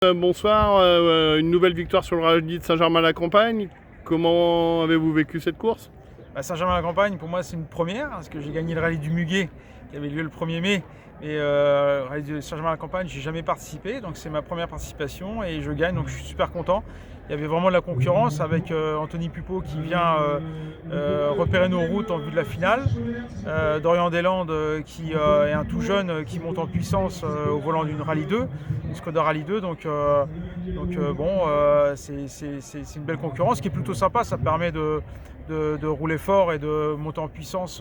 Bonsoir, une nouvelle victoire sur le rallye de Saint-Germain-la-Campagne. Comment avez-vous vécu cette course? Saint-Germain-la-Campagne, pour moi, c'est une première, parce que j'ai gagné le rallye du Muguet, qui avait lieu le 1er mai. Et le rallye de Saint-Germain-la-Campagne, j'ai jamais participé, donc c'est ma première participation et je gagne, donc je suis super content. Il y avait vraiment de la concurrence avec Anthony Pupo qui vient repérer nos routes en vue de la finale. Dorian Deslandes qui est un tout jeune qui monte en puissance au volant d'une Rallye 2, une Skoda Rallye 2. C'est une belle concurrence qui est plutôt sympa. Ça permet de rouler fort et de monter en puissance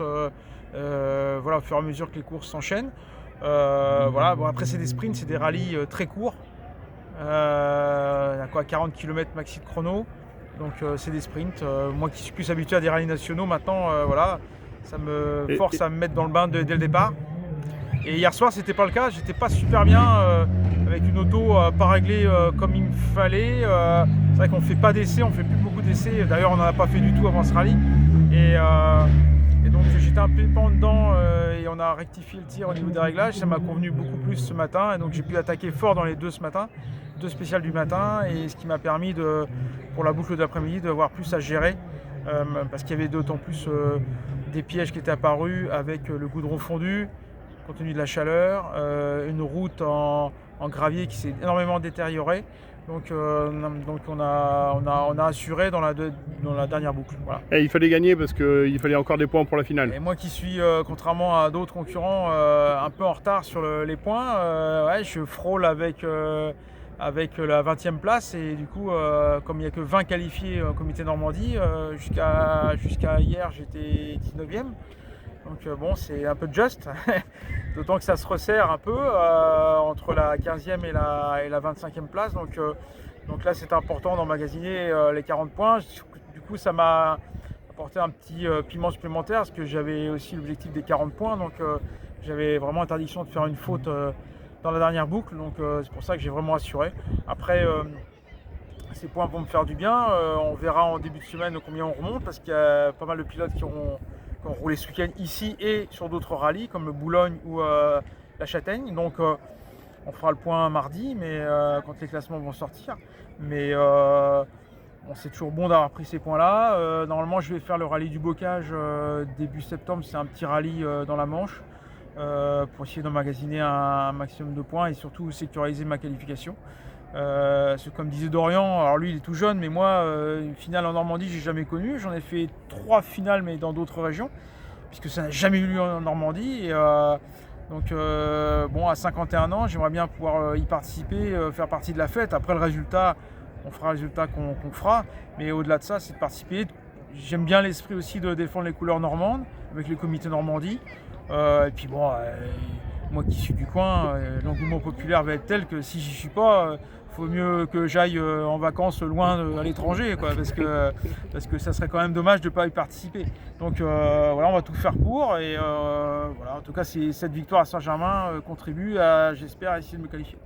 voilà, au fur et à mesure que les courses s'enchaînent. Voilà. Bon, après, c'est des sprints, c'est des rallyes très courts. Il y a quoi, 40 km maxi de chrono. Donc c'est des sprints. Moi qui suis plus habitué à des rallyes nationaux maintenant, voilà, ça me force à me mettre dans le bain dès le départ. Et hier soir, c'était pas le cas. J'étais pas super bien avec une auto pas réglée comme il me fallait. C'est vrai qu'on fait pas d'essais, on fait plus beaucoup d'essais. D'ailleurs, on n'en a pas fait du tout avant ce rallye. Et donc j'étais un peu pas en dedans et on a rectifié le tir au niveau des réglages. Ça m'a convenu beaucoup plus ce matin et donc j'ai pu attaquer fort dans les deux ce matin, deux spéciales du matin, et ce qui m'a permis pour la boucle d'après-midi d'avoir plus à gérer parce qu'il y avait d'autant plus des pièges qui étaient apparus avec le goudron fondu compte tenu de la chaleur, une route en gravier qui s'est énormément détériorée. Donc on a assuré dans la dernière boucle. Voilà. Et il fallait gagner parce qu'il fallait encore des points pour la finale. Et moi qui suis, contrairement à d'autres concurrents, un peu en retard sur les points, ouais, je frôle avec la 20e place. Et du coup, comme il n'y a que 20 qualifiés au comité Normandie, jusqu'à hier j'étais 19e. Donc bon, c'est un peu juste, d'autant que ça se resserre un peu entre la 15e et la 25e place. Donc là, c'est important d'emmagasiner les 40 points. Du coup, ça m'a apporté un petit piment supplémentaire parce que j'avais aussi l'objectif des 40 points. Donc j'avais vraiment interdiction de faire une faute dans la dernière boucle. Donc c'est pour ça que j'ai vraiment assuré. Après, ces points vont me faire du bien. On verra en début de semaine combien on remonte parce qu'il y a pas mal de pilotes qui ont roulé ce week-end ici et sur d'autres rallyes comme le Boulogne ou la Châtaigne. Donc on fera le point mardi, mais quand les classements vont sortir. Mais bon, c'est toujours bon d'avoir pris ces points-là. Normalement, je vais faire le rallye du Bocage début septembre. C'est un petit rallye dans la Manche pour essayer d'emmagasiner un maximum de points et surtout sécuriser ma qualification. Comme disait Dorian, alors lui il est tout jeune, mais moi une finale en Normandie j'ai jamais connu. J'en ai fait 3 finales mais dans d'autres régions, puisque ça n'a jamais eu lieu en Normandie. Et, bon, à 51 ans, j'aimerais bien pouvoir y participer, faire partie de la fête. Après le résultat, on fera le résultat qu'on fera, mais au-delà de ça, c'est de participer. J'aime bien l'esprit aussi de défendre les couleurs normandes avec les comités Normandie. Et puis bon, moi qui suis du coin, l'engouement populaire va être tel que si j'y suis pas, faut mieux que j'aille en vacances loin à l'étranger, quoi, parce que ça serait quand même dommage de ne pas y participer. Donc voilà, on va tout faire pour, et voilà, en tout cas cette victoire à Saint-Germain contribue à, j'espère, essayer de me qualifier.